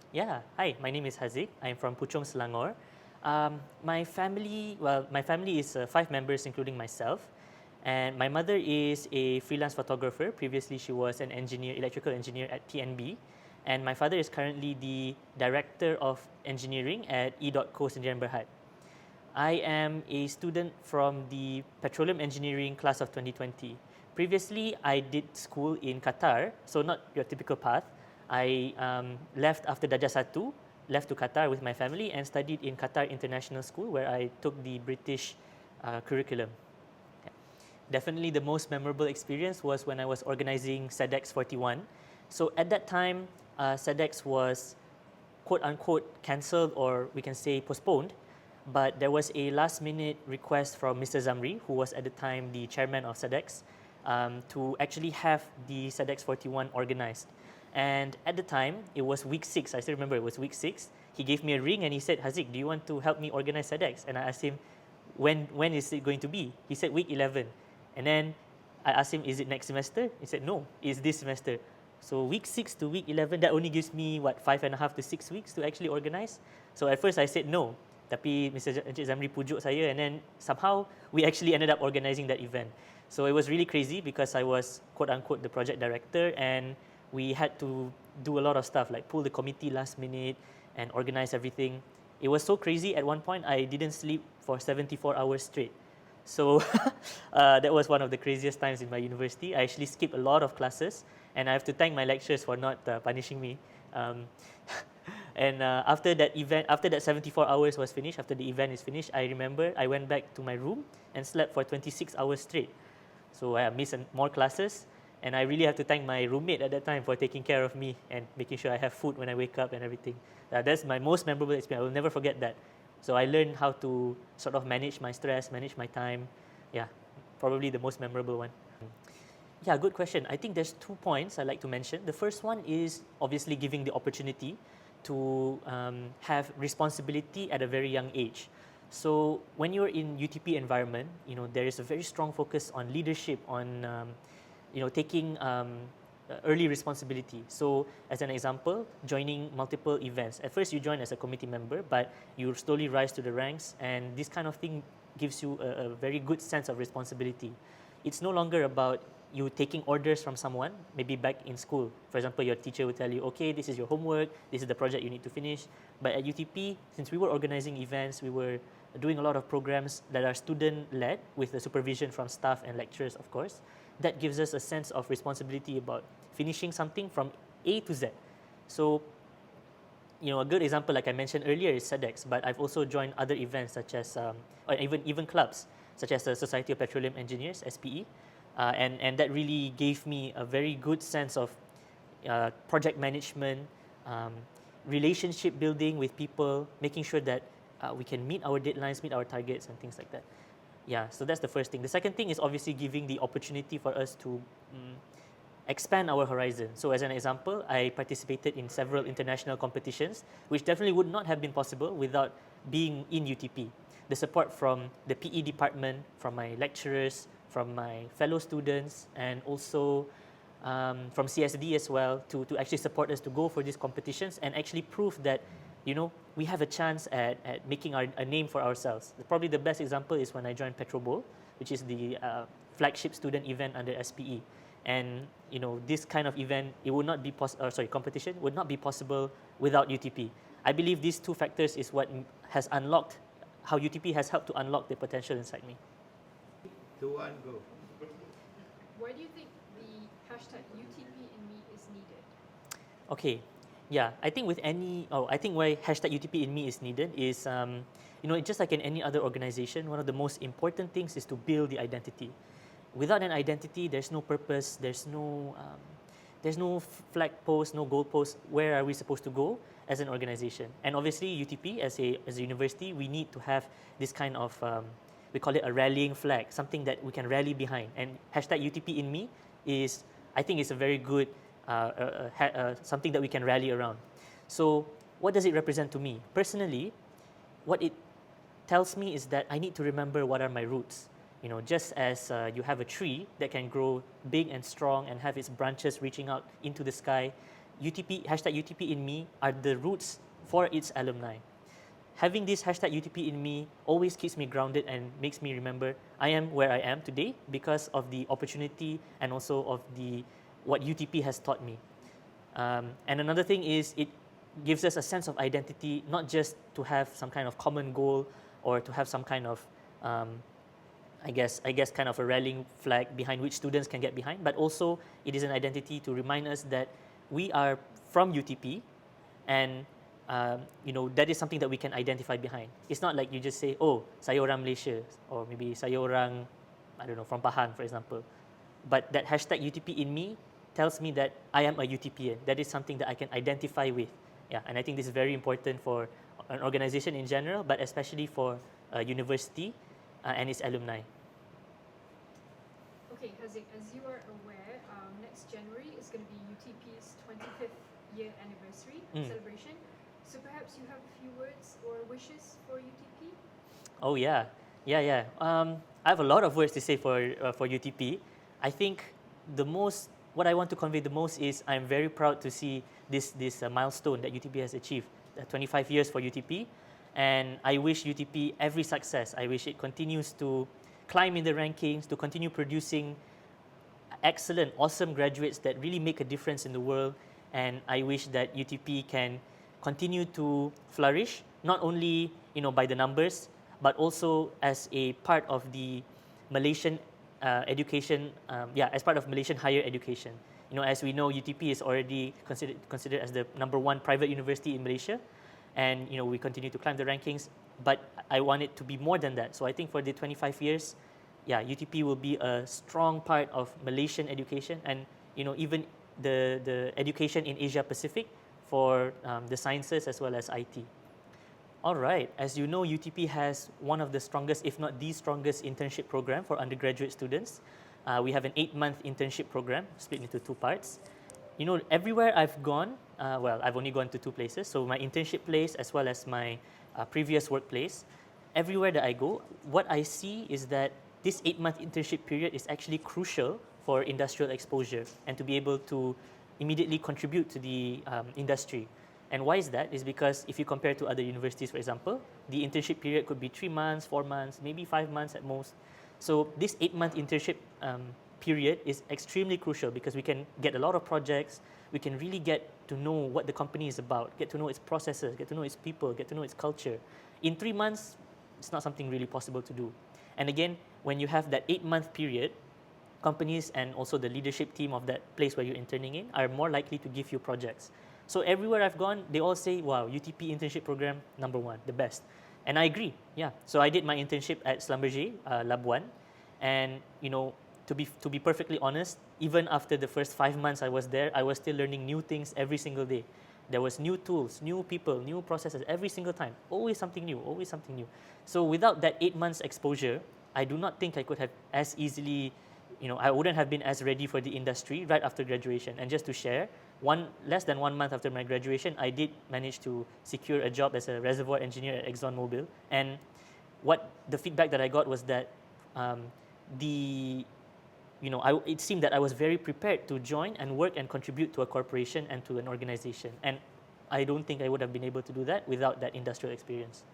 Yeah, hi, my name is Haziq. I'm from Puchong, Selangor. My family is 5 members, including myself. And my mother is a freelance photographer. Previously, she was an engineer, electrical engineer at PNB. And my father is currently the director of engineering at E.Co Sdn Berhad. I am a student from the petroleum engineering class of 2020. Previously, I did school in Qatar, so not your typical path. I left after Darjah Satu, left to Qatar with my family and studied in Qatar International School where I took the British curriculum. Yeah. Definitely the most memorable experience was when I was organizing SEDEX 41. So at that time, SEDEX was quote unquote cancelled, or we can say postponed. But there was a last minute request from Mr. Zamri, who was at the time the chairman of SEDEX, to actually have the SEDEX 41 organized. And at the time, it was week 6. I still remember it was week 6. He gave me a ring and he said, Haziq, do you want to help me organize SEDEX? And I asked him, when is it going to be? He said, week 11. And then I asked him, is it next semester? He said, no, it's this semester. So week 6 to week 11, that only gives me, 5.5 to 6 weeks to actually organize. So at first I said no. Tapi Encik Zamri pujuk saya, and then somehow we actually ended up organizing that event. So it was really crazy because I was quote unquote the project director, and we had to do a lot of stuff like pull the committee last minute and organize everything. It was so crazy at one point I didn't sleep for 74 hours straight. So that was one of the craziest times in my university. I actually skipped a lot of classes, and I have to thank my lecturers for not punishing me. Um, and after that event, after that 74 hours was finished, after the event is finished, I remember I went back to my room and slept for 26 hours straight. So I missed more classes, and I really have to thank my roommate at that time for taking care of me and making sure I have food when I wake up and everything. That's my most memorable experience. I will never forget that. So I learned how to sort of manage my stress, manage my time. Yeah, probably the most memorable one. Yeah, good question. I think there's 2 points I'd like to mention. The first one is obviously giving the opportunity to have responsibility at a very young age. So when you're in UTP environment, there is a very strong focus on leadership, on taking early responsibility. So as an example, joining multiple events. At first you join as a committee member, but you slowly rise to the ranks, and this kind of thing gives you a very good sense of responsibility. It's no longer about you taking orders from someone, maybe back in school. For example, your teacher will tell you, okay, this is your homework, this is the project you need to finish. But at UTP, since we were organizing events, we were doing a lot of programs that are student-led with the supervision from staff and lecturers, of course. That gives us a sense of responsibility about finishing something from A to Z. So, a good example, like I mentioned earlier, is SEDEX, but I've also joined other events such as, or even clubs, such as the Society of Petroleum Engineers, SPE, and that really gave me a very good sense of project management, relationship building with people, making sure that we can meet our deadlines, meet our targets, and things like that. Yeah, so that's the first thing. The second thing is obviously giving the opportunity for us to expand our horizon. So as an example, I participated in several international competitions, which definitely would not have been possible without being in UTP. The support from the PE department, from my lecturers, from my fellow students, and also from CSD as well, to actually support us to go for these competitions and actually prove that we have a chance at making a name for ourselves. Probably the best example is when I joined Petrobol, which is the flagship student event under SPE. And this kind of event, it would not be competition would not be possible without UTP. I believe these two factors is what has unlocked, how UTP has helped to unlock the potential inside me. 2-1, go. Why do you think the hashtag UTP in me is needed? Okay, yeah, I think I think why hashtag UTP in me is needed is, just like in any other organization, one of the most important things is to build the identity. Without an identity, there's no purpose, there's no flag post, no goal post. Where are we supposed to go as an organization? And obviously, UTP as a university, we need to have this kind of we call it a rallying flag, something that we can rally behind. And hashtag UTP in me is, I think, is a very good something that we can rally around. So, what does it represent to me personally? What it tells me is that I need to remember what are my roots. Just as you have a tree that can grow big and strong and have its branches reaching out into the sky, UTP, hashtag UTP in me are the roots for its alumni. Having this hashtag UTP in me always keeps me grounded and makes me remember I am where I am today because of the opportunity and also of the what UTP has taught me. And another thing is it gives us a sense of identity, not just to have some kind of common goal or to have some kind of, I guess, kind of a rallying flag behind which students can get behind, but also it is an identity to remind us that we are from UTP, and that is something that we can identify behind. It's not like you just say, oh, saya orang Malaysia, or maybe saya orang, I don't know, from Pahang, for example. But that hashtag UTP in me tells me that I am a UTPian. That is something that I can identify with. Yeah, and I think this is very important for an organization in general, but especially for a university and its alumni. Okay, Haziq, as you are aware, next January is going to be UTP's 25th year anniversary celebration. So perhaps you have a few words or wishes for UTP? Oh yeah. I have a lot of words to say for UTP. I think what I want to convey the most is I'm very proud to see this milestone that UTP has achieved, 25 years for UTP, and I wish UTP every success. I wish it continues to climb in the rankings, to continue producing excellent, awesome graduates that really make a difference in the world, and I wish that UTP can continue to flourish, not only by the numbers, but also as a part of the Malaysian education, as part of Malaysian higher education. As we know, UTP is already considered as the #1 private university in Malaysia, and we continue to climb the rankings. But I want it to be more than that. So I think for the 25 years, UTP will be a strong part of Malaysian education, and even the education in Asia Pacific for the sciences as well as IT. All right, as you know, UTP has one of the strongest, if not the strongest, internship program for undergraduate students. We have an 8-month internship program split into 2 parts. Everywhere I've gone, I've only gone to 2 places, so my internship place as well as my previous workplace. Everywhere that I go, what I see is that this 8-month internship period is actually crucial for industrial exposure and to be able to immediately contribute to the industry. And why is that? Is because if you compare to other universities, for example, the internship period could be 3 months, 4 months, maybe 5 months at most. So this 8-month internship period is extremely crucial because we can get a lot of projects, we can really get to know what the company is about, get to know its processes, get to know its people, get to know its culture. In 3 months, it's not something really possible to do. And again, when you have that 8-month period, companies and also the leadership team of that place where you're interning in are more likely to give you projects. So everywhere I've gone, they all say, wow, UTP internship program, #1, the best. And I agree, yeah. So I did my internship at Schlumberger, Labuan. And, to be perfectly honest, even after the first 5 months I was there, I was still learning new things every single day. There was new tools, new people, new processes every single time. Always something new, always something new. So without that 8 months exposure, I do not think I could have as easily, I wouldn't have been as ready for the industry right after graduation. And just to share, less than 1 month after my graduation, I did manage to secure a job as a reservoir engineer at ExxonMobil. And the feedback that I got was that it seemed that I was very prepared to join and work and contribute to a corporation and to an organization. And I don't think I would have been able to do that without that industrial experience.